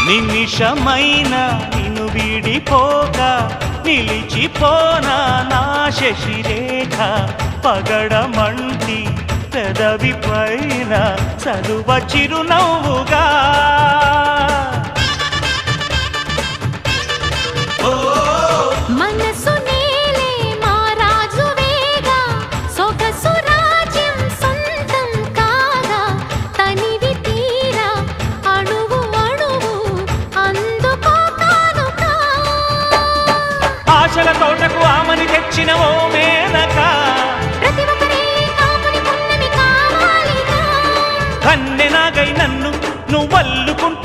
నిమిషమైన నిన్ను వీడిపోక నిలిచిపోనా నా శశిరేఖ పగడమంటి పెదవి పైన చలువ చిరునవ్వుగా మనసు నేలే మా రాజువేగా సొగసు రాజ్యం సొంతం కాగా తనివి తీరా అణువు అణువు అందుకో కానుకా ఆశల తోటకు ఆమని తెచ్చిన ఓ మేనక ప్రతి ఒక్కరే కాపుని పున్నమి కావాలిగా కన్నెనాగై నన్ను నువ్వల్లుకుంటూ